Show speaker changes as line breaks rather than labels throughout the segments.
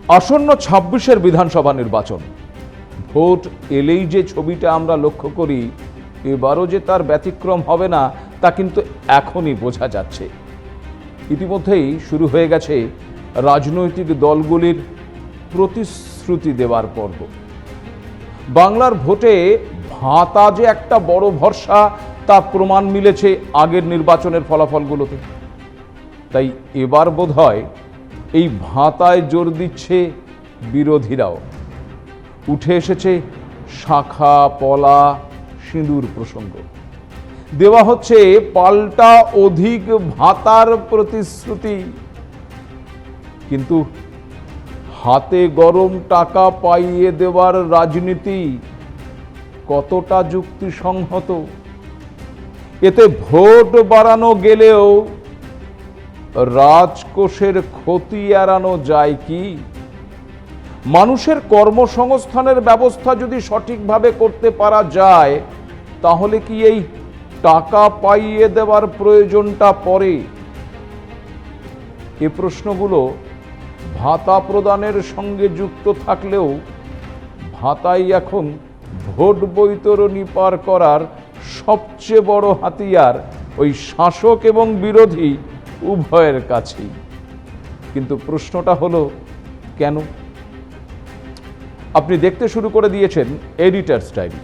আসন্ন ২৬-এর বিধানসভা নির্বাচন, ভোট এলেই যে ছবিটা আমরা লক্ষ্য করি, এবারও যে তার ব্যতিক্রম হবে না তা কিন্তু এখনই বোঝা যাচ্ছে। ইতিমধ্যেই শুরু হয়ে গেছে রাজনৈতিক দলগুলির প্রতিশ্রুতি দেওয়ার পর্ব। বাংলার ভোটে ভাতা যে একটা বড় ভরসা তা প্রমাণ মিলেছে আগের নির্বাচনের ফলাফলগুলোতে। তাই এবার বোধহয় এই ভাতায় জোর দিচ্ছে বিরোধীরাও। উঠে এসেছে শাখা পলা সিঁদুর প্রসঙ্গ। দেওয়া হচ্ছে পাল্টা অধিক ভাতার প্রতিশ্রুতি। কিন্তু হাতে গরম টাকা পাইয়ে দেওয়ার রাজনীতি কতটা যুক্তিসঙ্গত? এতে ভোট বাড়ানো গেলেও রাজকোষের ক্ষতি এড়ানো যায় কি? মানুষের কর্মসংস্থানের ব্যবস্থা যদি সঠিকভাবে করতে পারা যায়, তাহলে কি এই টাকা পাইয়ে দেওয়ার প্রয়োজনটা পড়ে? এ প্রশ্নগুলো ভাতা প্রদানের সঙ্গে যুক্ত থাকলেও ভাতাই এখন ভোট বৈতরণী পার করার সবচেয়ে বড় হাতিয়ার ওই শাসক এবং বিরোধী উভয়ের কাছেই। কিন্তু প্রশ্নটা হলো কেন? আপনি দেখতে শুরু করে দিয়েছেন এডিটরস ডায়েরি।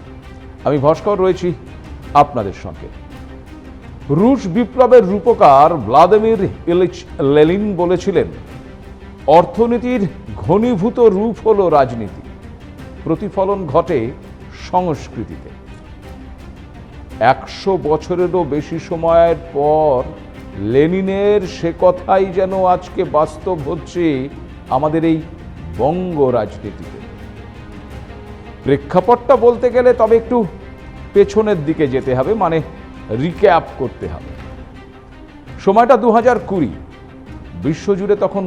আমি ভাস্কর রয়েছি আপনাদের সঙ্গে। রুশ বিপ্লবের রূপকার ভ্লাদিমির ইলিচ লেনিন বলেছিলেন, অর্থনীতির ঘনীভূত রূপ হলো রাজনীতি, প্রতিফলন ঘটে সংস্কৃতিতে। ১০০ বছরেরও বেশি সময়ের পর লেনিনের সে কথাই যেন আজকে বাস্তব হচ্ছে আমাদের এই বঙ্গ রাজনীতিতে। প্রেক্ষাপটটা বলতে গেলে তবে একটু পেছনের দিকে যেতে হবে, মানে রিক্যাপ করতে হবে। সময়টা ২০২০, বিশ্বজুড়ে তখন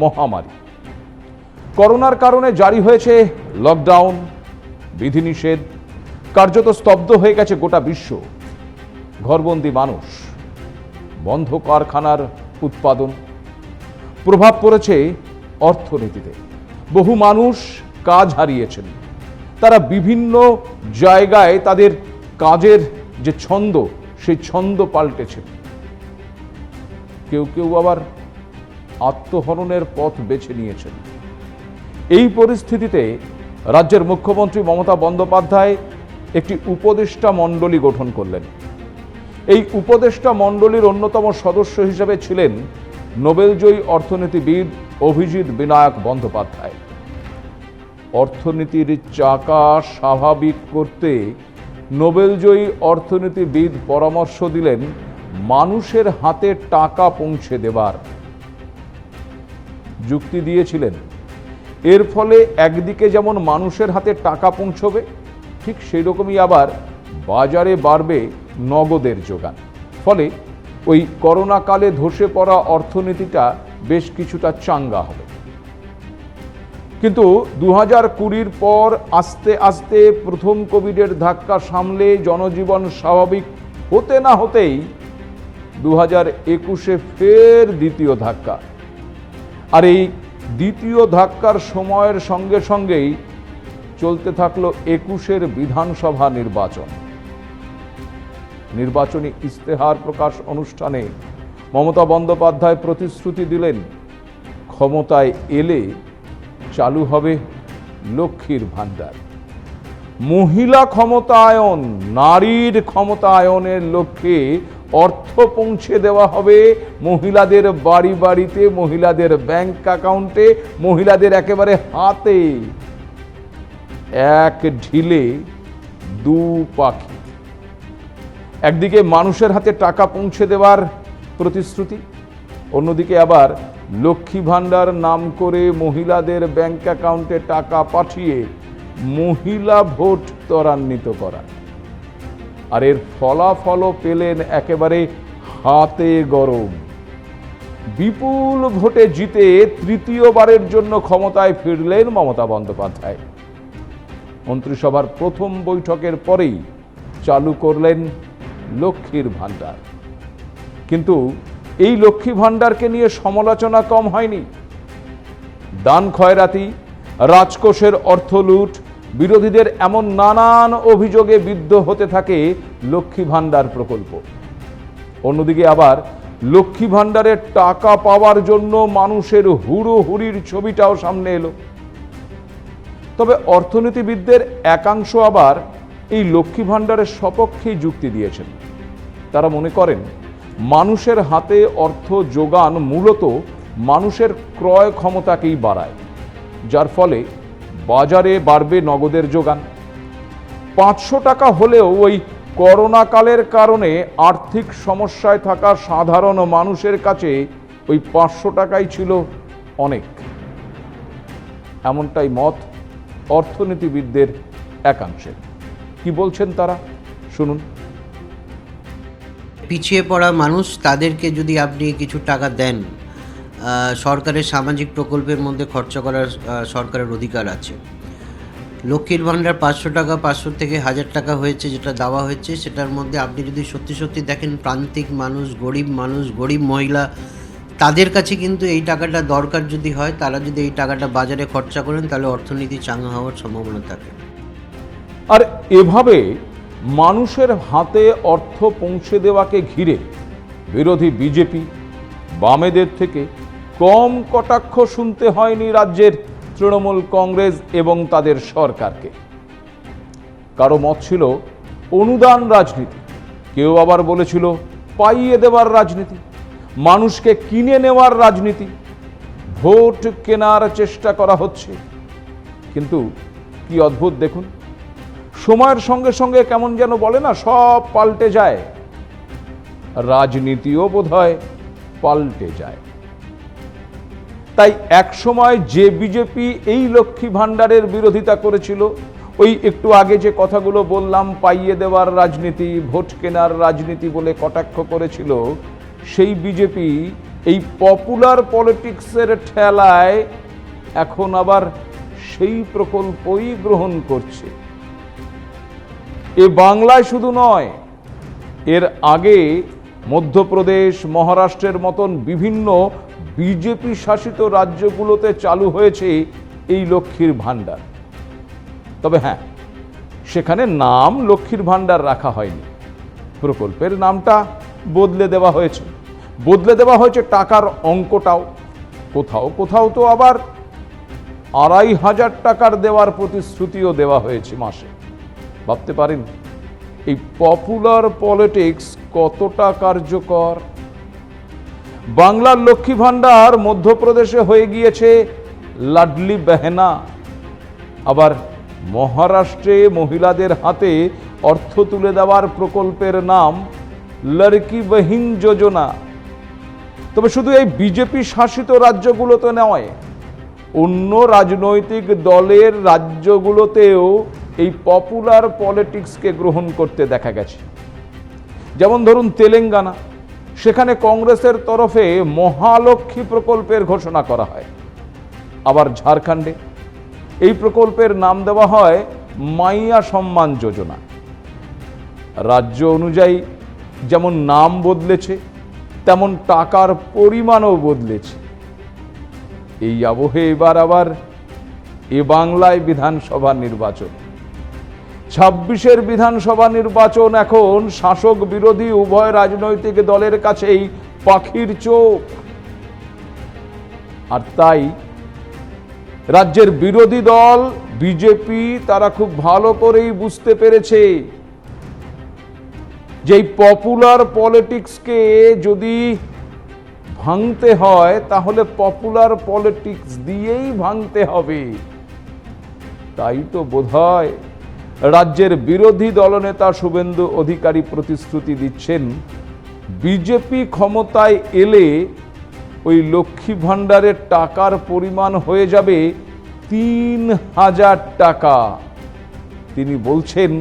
মহামারী। করোনার কারণে জারি হয়েছে লকডাউন, বিধিনিষেধ, কার্যত স্তব্ধ হয়ে গেছে গোটা বিশ্ব। ঘরবন্দি মানুষ, বন্ধ কারখানার উৎপাদন, প্রভাব পড়েছে অর্থনীতিতে। বহু মানুষ কাজ হারিয়েছেন। তারা বিভিন্ন জায়গায় তাদের কাজের যে ছন্দ, সেই ছন্দ পাল্টেছে। কেউ কেউ আবার আত্মহননের পথ বেছে নিয়েছেন। এই পরিস্থিতিতে রাজ্যের মুখ্যমন্ত্রী মমতা বন্দ্যোপাধ্যায় একটি উপদেষ্টা মণ্ডলী গঠন করলেন। এই উপদেষ্টা মণ্ডলীর অন্যতম সদস্য হিসেবে ছিলেন নোবেলজয়ী অর্থনীতিবিদ অভিজিৎ বিনায়ক বন্দ্যোপাধ্যায়। অর্থনীতির চাকা স্বাভাবিক করতে নোবেলজয়ী অর্থনীতিবিদ পরামর্শ দিলেন মানুষের হাতে টাকা পৌঁছে দেবার। যুক্তি দিয়েছিলেন, এর ফলে একদিকে যেমন মানুষের হাতে টাকা পৌঁছবে, ঠিক সেই রকমই আবার বাজারে বাড়বে নগদের যোগান। ফলে ওই করোনাকালে ধসে পড়া অর্থনীতিটা বেশ কিছুটা চাঙ্গা হবে। কিন্তু ২০২০ পর আস্তে আস্তে প্রথম কোভিডের ধাক্কা সামলে জনজীবন স্বাভাবিক হতে না হতেই ২০২১-এ ফের দ্বিতীয় ধাক্কা। আর এই দ্বিতীয় ধাক্কার সময়ের সঙ্গে সঙ্গেই চলতে থাকলো ২১-এর বিধানসভা নির্বাচন। নির্বাচনী ইস্তেহার প্রকাশ অনুষ্ঠানে মমতা বন্দ্যোপাধ্যায় প্রতিশ্রুতি দিলেন, ক্ষমতায় এলে চালু হবে লক্ষ্মীর ভাণ্ডার। মহিলা ক্ষমতায়ন, নারীর ক্ষমতায়নের লক্ষ্যে অর্থ পৌঁছে দেওয়া হবে মহিলাদের বাড়ি বাড়িতে, মহিলাদের ব্যাংক অ্যাকাউন্টে, মহিলাদের একেবারে হাতে। এক ঢিলে দু পাখি। একদিকে মানুষের হাতে টাকা পৌঁছে দেওয়ার প্রতিশ্রুতি, অন্যদিকে আবার লক্ষ্মী ভাণ্ডার নাম করে মহিলাদের ব্যাংক অ্যাকাউন্টে টাকা পাঠিয়ে মহিলা ভোট ত্বরান্বিত করা। আর এর ফলাফলও পেলেন একেবারে হাতে গরম। বিপুল ভোটে জিতে তৃতীয়বারের জন্য ক্ষমতায় ফিরলেন মমতা বন্দ্যোপাধ্যায়। মন্ত্রিসভার প্রথম বৈঠকের পরেই চালু করলেন লক্ষ্মীর ভাণ্ডার। কিন্তু এই লক্ষ্মী ভাণ্ডারকে নিয়ে সমালোচনা কম হয়নি। দান খয়রাতি, রাজকোষের অর্থ লুট, বিরোধীদের এমন নানান অভিযোগে বিদ্ধ হতে থাকে লক্ষ্মী ভাণ্ডার প্রকল্প। অন্যদিকে আবার লক্ষ্মী ভাণ্ডারের টাকা পাওয়ার জন্য মানুষের হুড়োহুড়ির ছবিটাও সামনে এলো। তবে অর্থনীতিবিদদের একাংশ আবার এই লক্ষ্মী ভাণ্ডারের সপক্ষেই যুক্তি দিয়েছেন। তারা মনে করেন মানুষের হাতে অর্থ যোগান মূলত মানুষের ক্রয় ক্ষমতাকেই বাড়ায়, যার ফলে বাজারে বাড়বে নগদের যোগান। 500 টাকা হলেও ওই করোনা কালের কারণে আর্থিক সমস্যায় থাকা সাধারণ মানুষের কাছে ওই 500 টাকাই ছিল অনেক। এমনটাই মত অর্থনীতিবিদদের একাংশের। কি বলছেন তারা, শুনুন।
পিছিয়ে পড়া মানুষ, তাদেরকে যদি আপনি কিছু টাকা দেন, সরকারের সামাজিক প্রকল্পের মধ্যে খরচা করার সরকারের অধিকার আছে। লক্ষ্মীর ভাণ্ডার 500 টাকা, 500 থেকে 1000 টাকা হয়েছে, যেটা দেওয়া হয়েছে সেটার মধ্যে আপনি যদি সত্যি সত্যি দেখেন প্রান্তিক মানুষ, গরিব মহিলা, তাদের কাছে কিন্তু এই টাকাটা দরকার যদি হয়, তারা যদি এই টাকাটা বাজারে খরচা করেন তাহলে অর্থনীতি চাঙ্গা হওয়ার সম্ভাবনা থাকে।
আর এভাবে মানুষের হাতে অর্থ পৌঁছে দেওয়াকে ঘিরে বিরোধী বিজেপি, বামেদের থেকে কম কটাক্ষ শুনতে হয়নি রাজ্যের তৃণমূল কংগ্রেস এবং তাদের সরকারকে। কারো মত ছিল অনুদান রাজনীতি, কেউ আবার বলেছিল পাইয়ে দেওয়ার রাজনীতি, মানুষকে কিনে নেওয়ার রাজনীতি, ভোট কেনার চেষ্টা করা হচ্ছে। কিন্তু কি অদ্ভুত দেখুন, সময়ের সঙ্গে সঙ্গে কেমন যেন বলে না, সব পাল্টে যায়, রাজনীতিও বোধহয় পাল্টে যায়। তাই এক সময় যে বিজেপি এই লক্ষ্মী ভাণ্ডারের বিরোধিতা করেছিল, ওই একটু আগে যে কথাগুলো বললাম, পাইয়ে দেওয়ার রাজনীতি, ভোট কেনার রাজনীতি বলে কটাক্ষ করেছিল, সেই বিজেপি এই পপুলার পলিটিক্সের ঠেলায় এখন আবার সেই প্রকল্পই গ্রহণ করছে। এ বাংলায় শুধু নয়, এর আগে মধ্যপ্রদেশ, মহারাষ্ট্রের মতন বিভিন্ন বিজেপি শাসিত রাজ্যগুলোতে চালু হয়েছে এই লক্ষ্মীর ভাণ্ডার। তবে হ্যাঁ, সেখানে নাম লক্ষ্মীর ভাণ্ডার রাখা হয়নি, প্রকল্পের নামটা বদলে দেওয়া হয়েছে। বদলে দেওয়া হয়েছে টাকার অঙ্কটাও। কোথাও কোথাও তো আবার 2500 টাকার দেওয়ার প্রতিশ্রুতিও দেওয়া হয়েছে মাসে। ভাবতে পারেন এই পপুলার পলিটিক্স কতটা কার্যকর। বাংলার লক্ষ্মী ভাণ্ডার মধ্যপ্রদেশে হয়ে গিয়েছে লাডলি বেহেনা, আবার মহারাষ্ট্রে মহিলাদের হাতে অর্থ তুলে দেওয়ার প্রকল্পের নাম লড়কি বহিন যোজনা। তবে শুধু এই বিজেপি শাসিত রাজ্যগুলোতে নয়, অন্য রাজনৈতিক দলের রাজ্যগুলোতেও এই পপুলার পলিটিক্সকে গ্রহণ করতে দেখা গেছে। যেমন ধরুন তেলেঙ্গানা, সেখানে কংগ্রেসের তরফে মহালক্ষ্মী প্রকল্পের ঘোষণা করা হয়। আবার ঝাড়খণ্ডে এই প্রকল্পের নাম দেওয়া হয় মাইয়া সম্মান যোজনা। রাজ্য অনুযায়ী যেমন নাম বদলেছে, তেমন টাকার পরিমাণও বদলেছে। এই আবহে এবার আবার এ বাংলায় বিধানসভা নির্বাচন। 26-এর বিধানসভা নির্বাচন এখন শাসক বিরোধী উভয় রাজনৈতিক দলের কাছেই পাখির চোখ। আর তাই রাজ্যের বিরোধী দল বিজেপি তারা খুব ভালো করেই বুঝতে পেরেছে যে পপুলার পলিটিক্সকে যদি ভাঙতে হয় তাহলে পপুলার পলিটিক্স দিয়েই ভাঙতে হবে। তাই তো বোধহয় রাজ্যের বিরোধী দলনেতা শুভেন্দু অধিকারী প্রতিশ্রুতি দিচ্ছেন, বিজেপি ক্ষমতায় এলে ওই লক্ষ্মী ভাণ্ডারের টাকার পরিমাণ হয়ে যাবে 3000 টাকা। তিনি বলছেন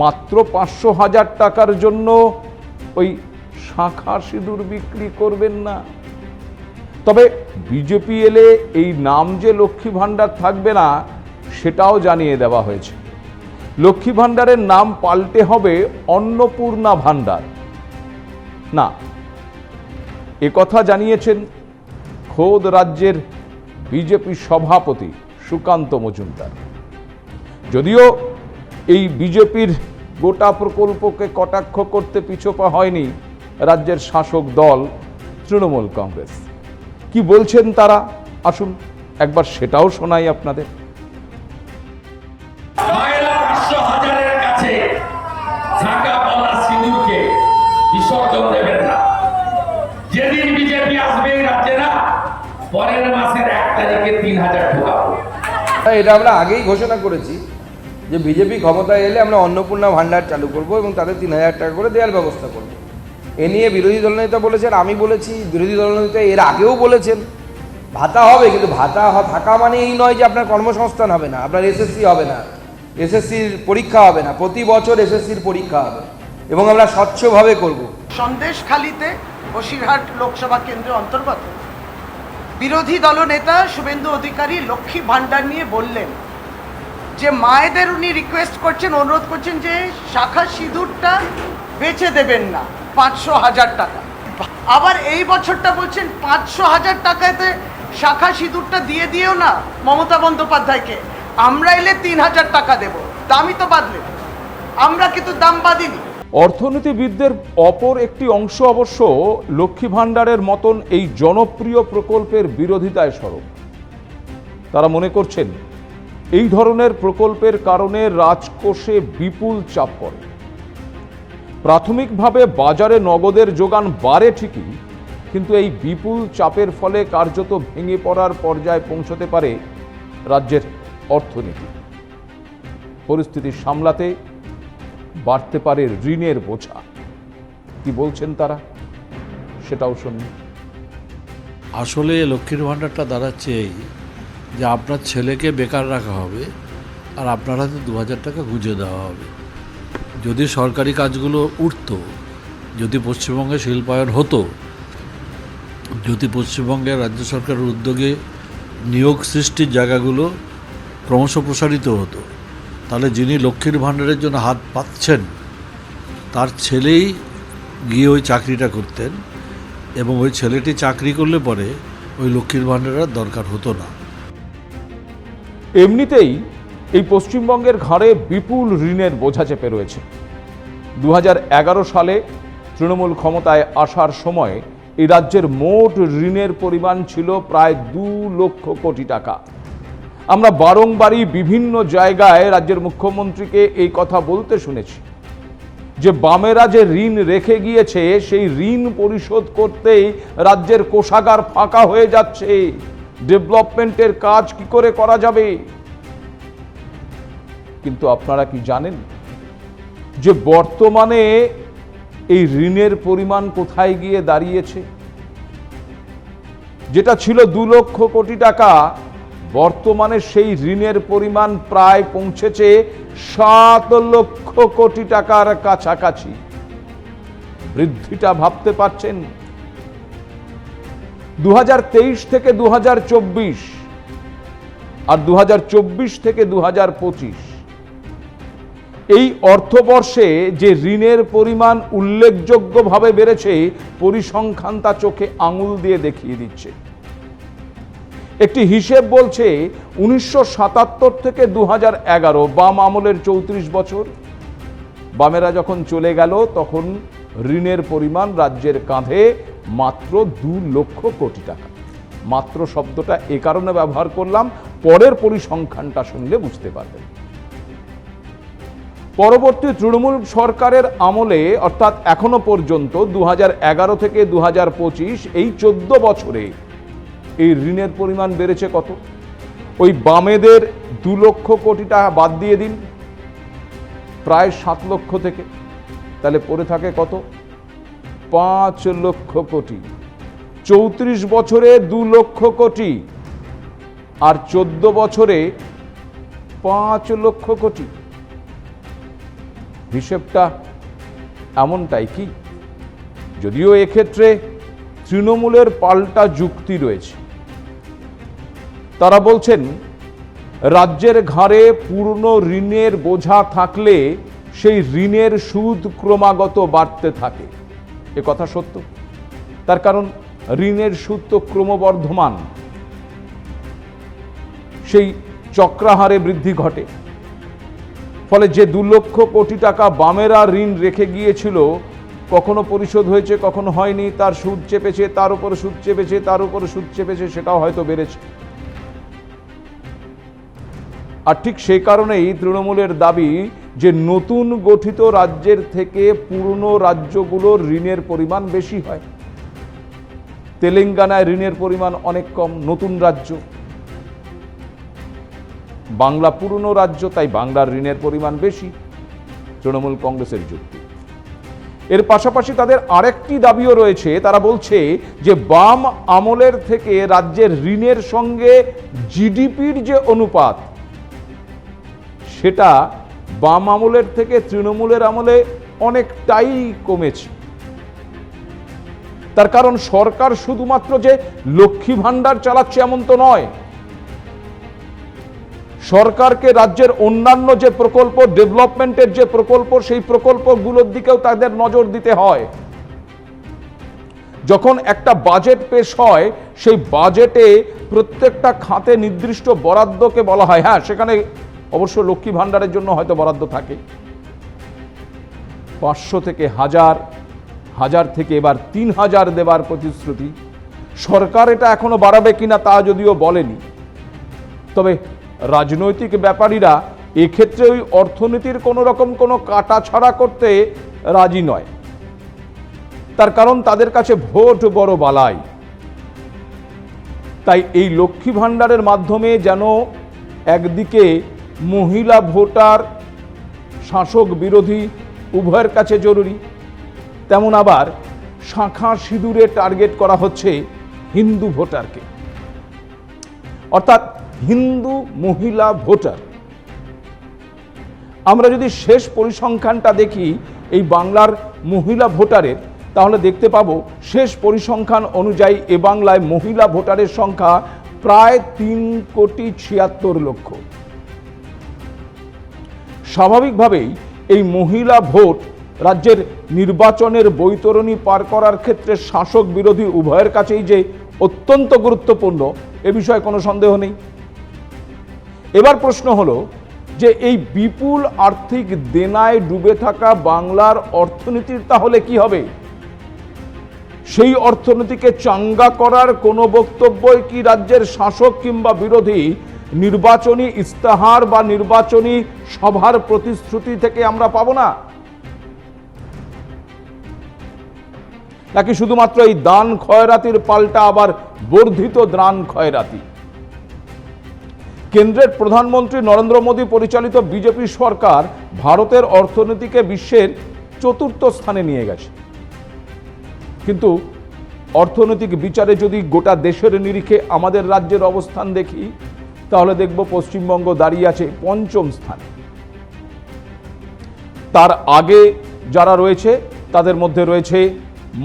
মাত্র 500,000 টাকার জন্য ওই শাঁখা সিঁদুর বিক্রি করবেন না। তবে বিজেপি এলে এই নাম যে লক্ষ্মী ভাণ্ডার থাকবে না সেটাও জানিয়ে দেওয়া হয়েছে। লক্ষ্মী ভাণ্ডারের নাম পাল্টে হবে অন্নপূর্ণা ভাণ্ডার। না, একথা জানিয়েছেন খোদ রাজ্যের বিজেপি সভাপতি সুকান্ত মজুমদার। যদিও এই বিজেপির গোটা প্রকল্পকে কটাক্ষ করতে পিছপা হয়নি রাজ্যের শাসক দল তৃণমূল কংগ্রেস। কি বলছেন তারা, আসুন একবার সেটাও শোনাই আপনাদের।
বিসর্জন দেবেন না। যেদিন বিজেপি আসবে এই রাজ্যে না, পরের মাসের 1 তারিখে 3000 ঢোকাবো।
এটা আমরা আগেই ঘোষণা করেছি যে বিজেপি ক্ষমতায় এলে আমরা অন্নপূর্ণা ভান্ডার চালু করব এবং তাদের 3000 টাকা করে দেওয়ার ব্যবস্থা করব। এ নিয়ে বিরোধী দলনেতা বলেছেন, আমি বলেছি, বিরোধী দলনেতা এর আগেও বলেছেন ভাতা হবে, কিন্তু ভাতা থাকা মানে এই নয় যে আপনার কর্মসংস্থান হবে না, আপনার এসএসসি হবে না, এসএসসির পরীক্ষা হবে না। প্রতি বছর এসএসসির পরীক্ষা হবে এবং আমরা স্বচ্ছভাবে করব।
সন্দেশখালীতে বসিরহাট লোকসভা কেন্দ্রের অন্তর্গত বিরোধী দলনেতা শুভেন্দু অধিকারী লক্ষ্মী ভান্ডার নিয়ে বললেন যে মায়েদের উনি রিকোয়েস্ট করছেন, অনুরোধ করছেন যে শাখা সিঁদুরটা বেচে দেবেন না 500,000 টাকা। আবার এই বছরটা বলছেন 500,000 টাকাতে শাখা সিঁদুরটা দিয়ে দিও না মমতা বন্দ্যোপাধ্যায়কে, আমরা এলে 3000 টাকা দেব। দামই তো বাদলেন, আমরা কিন্তু দাম বাদিনি।
অর্থনীতিবিদদের অপর একটি অংশ অবশ্য লক্ষ্মী ভাণ্ডারের মতন এই জনপ্রিয় প্রকল্পের বিরোধিতায় সরব। তারা মনে করছেন এই ধরনের প্রকল্পের কারণে রাজকোষে বিপুল চাপ পড়ে। প্রাথমিকভাবে বাজারে নগদের যোগান বাড়ে ঠিকই, কিন্তু এই বিপুল চাপের ফলে কার্যত ভেঙে পড়ার পর্যায়ে পৌঁছতে পারে রাজ্যের অর্থনীতি। পরিস্থিতি সামলাতে বাড়তে পারে ঋণের বোঝা। কি বলছেন তারা, সেটাও শুনুন।
আসলে লক্ষ্মীর ভাণ্ডারটা দাঁড়াচ্ছে এই যে আপনার ছেলেকে বেকার রাখা হবে আর আপনার হাতে 2000 টাকা গুঁজে দেওয়া হবে। যদি সরকারি কাজগুলো উঠতো, যদি পশ্চিমবঙ্গে শিল্পায়ন হতো, যদি পশ্চিমবঙ্গের রাজ্য সরকারের উদ্যোগে নিয়োগ সৃষ্টির জায়গাগুলো ক্রমশ প্রসারিত হতো, তাহলে যিনি লক্ষ্মীর ভাণ্ডারের জন্য হাত পাচ্ছেন তার ছেলেই গিয়ে ওই চাকরিটা করতেন এবং ওই ছেলেটি চাকরি করলে পরে ওই লক্ষ্মীর ভাণ্ডারের দরকার হতো না।
এমনিতেই এই পশ্চিমবঙ্গের ঘাড়ে বিপুল ঋণের বোঝা চেপে রয়েছে। 2011 সালে তৃণমূল ক্ষমতায় আসার সময় এই রাজ্যের মোট ঋণের পরিমাণ ছিল প্রায় 2 লক্ষ কোটি টাকা। আমরা বারংবারই বিভিন্ন জায়গায় রাজ্যের মুখ্যমন্ত্রীকে এই কথা বলতে শুনেছি যে বামেরা যে ঋণ রেখে গিয়েছে সেই ঋণ পরিশোধ করতেই রাজ্যের কোষাগার ফাঁকা হয়ে যাচ্ছে, ডেভেলপমেন্টের কাজ কি করে করা যাবে। কিন্তু আপনারা কি জানেন যে বর্তমানে এই ঋণের পরিমাণ কোথায় গিয়ে দাঁড়িয়েছে? যেটা ছিল 2 লক্ষ কোটি টাকা, বর্তমানে সেই ঋণের পরিমাণ প্রায় পৌঁছেছে 7 লক্ষ কোটি টাকার কাছাকাছি। বৃদ্ধিটা ভাবতে পারছেন? 2023 থেকে 2024 আর 2024 থেকে 2025 এই অর্থবর্ষে যে ঋণের পরিমাণ উল্লেখযোগ্যভাবে বেড়েছে, পরিসংখ্যান তা চোখে আঙুল দিয়ে দেখিয়ে দিচ্ছে। একটি হিসেব বলছে 1977 থেকে 2011 বাম আমলের 34 বছর, বামেরা যখন চলে গেল তখন ঋণের পরিমাণ রাজ্যের কাঁধে মাত্র 2 লক্ষ কোটি টাকা। মাত্র শব্দটা এ কারণে ব্যবহার করলাম, পরের পরিসংখ্যানটা শুনলে বুঝতে পারবেন। পরবর্তী তৃণমূল সরকারের আমলে অর্থাৎ এখনো পর্যন্ত 2011 থেকে 2025 এই 14 বছরে এই ঋণের পরিমাণ বেড়েছে কত? ওই বামেদের 2 লক্ষ কোটি টাকা বাদ দিয়ে দিন, প্রায় 7 লক্ষ থেকে, তাহলে পড়ে থাকে কত? 5 লক্ষ কোটি। 34 বছরে 2 লক্ষ কোটি আর 14 বছরে 5 লক্ষ কোটি। হিসেবটা এমনটাই কি? যদিও এক্ষেত্রে তৃণমূলের পাল্টা যুক্তি রয়েছে। তারা বলছেন রাজ্যের ঘাড়ে পূর্ণ ঋণের বোঝা থাকলে সেই ঋণের সুদ ক্রমাগত বাড়তে থাকে। এ কথা সত্য, তার কারণ ঋণের সুদ তো ক্রমবর্ধমান। সেই চক্রাহারে বৃদ্ধি ঘটে। ফলে যে 2 লক্ষ কোটি টাকা বামেরা ঋণ রেখে গিয়েছিল, কখনো পরিশোধ হয়েছে, কখনো হয়নি, তার সুদ চেপেছে, তার উপর সুদ চেপেছে, তার উপর সুদ চেপেছে, সেটাও হয়তো বেড়েছে। আর ঠিক সেই কারণেই তৃণমূলের দাবি যে নতুন গঠিত রাজ্যের থেকে পুরনো রাজ্যগুলোর ঋণের পরিমাণ বেশি হয়। তেলেঙ্গানায় ঋণের পরিমাণ অনেক কম, নতুন রাজ্য। বাংলা পুরনো রাজ্য, তাই বাংলার ঋণের পরিমাণ বেশি, তৃণমূল কংগ্রেসের যুক্তি। এর পাশাপাশি তাদের আরেকটি দাবিও রয়েছে। তারা বলছে যে বাম আমলের থেকে রাজ্যের ঋণের সঙ্গে জিডিপির যে অনুপাত, সেটা বাম আমলের থেকে তৃণমূলের আমলে অনেকটাই কমেছে। তার কারণ সরকার শুধুমাত্র যে লক্ষ্মী ভাণ্ডার চালাচ্ছে এমন তো নয়, সরকারকে রাজ্যের অন্যান্য যে প্রকল্প, ডেভেলপমেন্টের যে প্রকল্প, সেই প্রকল্পগুলোর দিকেও তাদের নজর দিতে হয়। যখন একটা বাজেট পেশ হয়, সেই বাজেটে প্রত্যেকটা খাতে নির্দিষ্ট বরাদ্দকে বলা হয়, হ্যাঁ সেখানে অবশ্য লক্ষ্মী ভাণ্ডারের জন্য হয়তো বরাদ্দ থাকে 500 থেকে 1000, 1000 থেকে এবার 3000 দেবার প্রতিশ্রুতি। সরকার এটা এখনো বাড়াবে কিনা তা যদিও বলেনি, তবে রাজনৈতিক ব্যাপারীরা এক্ষেত্রে ওই অর্থনীতির কোনো রকম কোনো কাটাছাড়া করতে রাজি নয়। তার কারণ তাদের কাছে ভোট বড় বালাই। তাই এই লক্ষ্মী ভাণ্ডারের মাধ্যমে যেন একদিকে মহিলা ভোটার শাসক বিরোধী উভয়ের কাছে জরুরি, তেমন আবার শাঁখা সিঁদুরে টার্গেট করা হচ্ছে হিন্দু ভোটারকে, অর্থাৎ হিন্দু মহিলা ভোটার। আমরা যদি শেষ পরিসংখ্যানটা দেখি এই বাংলার মহিলা ভোটারের, তাহলে দেখতে পাবো শেষ পরিসংখ্যান অনুযায়ী এ বাংলায় মহিলা ভোটারের সংখ্যা প্রায় 3,76,00,000। স্বাভাবিকভাবেই এই মহিলা ভোট রাজ্যের নির্বাচনের বৈতরণী পার করার ক্ষেত্রে শাসক বিরোধী উভয়ের কাছেই যে অত্যন্ত গুরুত্বপূর্ণ, এ বিষয়ে কোনো সন্দেহ নেই। এবার প্রশ্ন হলো যে এই বিপুল আর্থিক দেনায় ডুবে থাকা বাংলার অর্থনীতির তাহলে কি হবে? সেই অর্থনীতিকে চাঙ্গা করার কোনো বক্তব্যই কি রাজ্যের শাসক কিংবা বিরোধী নির্বাচনী ইস্তাহার বা নির্বাচনী সভার প্রতিশ্রুতি থেকে আমরা পাবো না? নাকি শুধুমাত্র এই দান খয়রাতির পাল্টা আবার বর্ধিত দান খয়রাতি? কেন্দ্রের প্রধানমন্ত্রী নরেন্দ্র মোদী পরিচালিত বিজেপি সরকার ভারতের অর্থনীতিকে বিশ্বের 4র্থ স্থানে নিয়ে গেছে, কিন্তু অর্থনৈতিক বিচারে যদি গোটা দেশের নিরিখে আমাদের রাজ্যের অবস্থান দেখি, তাহলে দেখব পশ্চিমবঙ্গ দাঁড়িয়ে আছে 5ম স্থানে। তার আগে যারা রয়েছে তাদের মধ্যে রয়েছে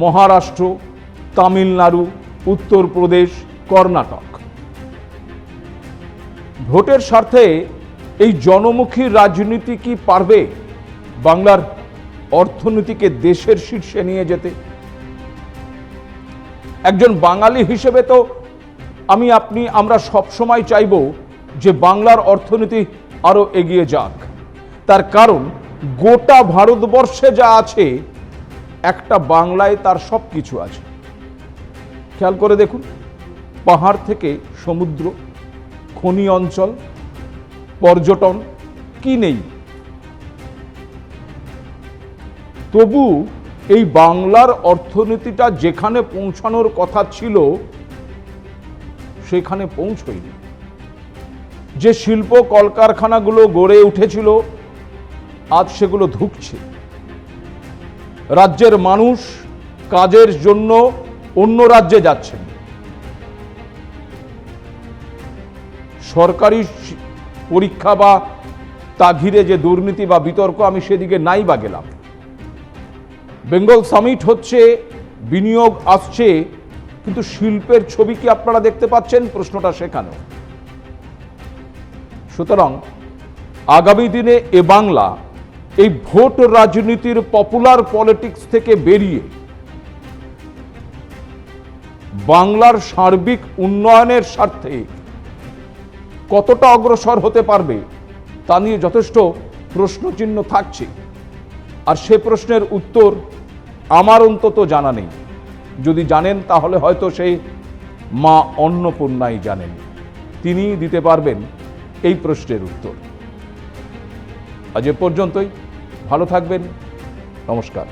মহারাষ্ট্র, তামিলনাড়ু, উত্তরপ্রদেশ, কর্ণাটক। ভোটের স্বার্থে এই জনমুখী রাজনীতি কি পারবে বাংলার অর্থনীতিকে দেশের শীর্ষে নিয়ে যেতে? একজন বাঙালি হিসেবে তো আমরা সবসময় চাইব যে বাংলার অর্থনীতি আরো এগিয়ে যাক। তার কারণ গোটা ভারতবর্ষে যা আছে, একটা বাংলায় তার সব কিছু আছে। খেয়াল করে দেখুন, পাহাড় থেকে সমুদ্র, খনি অঞ্চল, পর্যটন, কি নেই? তবু এই বাংলার অর্থনীতিটা যেখানে পৌঁছানোর কথা ছিল সেখানে পৌঁছয়নি। যে শিল্প কলকারখানাগুলো গড়ে উঠেছিল আজ সেগুলো ধুঁকছে। রাজ্যের মানুষ কাজের জন্য অন্য রাজ্যে যাচ্ছেন। সরকারি পরীক্ষা বা তা ঘিরে যে দুর্নীতি বা বিতর্ক, আমি সেদিকে নাই বা গেলাম। বেঙ্গল সামিট হচ্ছে, বিনিয়োগ আসছে, কিন্তু শিল্পের ছবি কি আপনারা দেখতে পাচ্ছেন? প্রশ্নটা সেখানেও। সুতরাং আগামী দিনে এ বাংলা এই ভোট রাজনীতির পপুলার পলিটিক্স থেকে বেরিয়ে বাংলার সার্বিক উন্নয়নের স্বার্থে কতটা অগ্রসর হতে পারবে তা নিয়ে যথেষ্ট প্রশ্নচিহ্ন থাকছে। আর সে প্রশ্নের উত্তর আমার অন্তত জানা নেই। যদি জানেন তাহলে হয়তো সেই মা অন্নপূর্ণাই জানেন, তিনিই দিতে পারবেন এই প্রশ্নের উত্তর। আজ এ পর্যন্তই। ভালো থাকবেন। নমস্কার।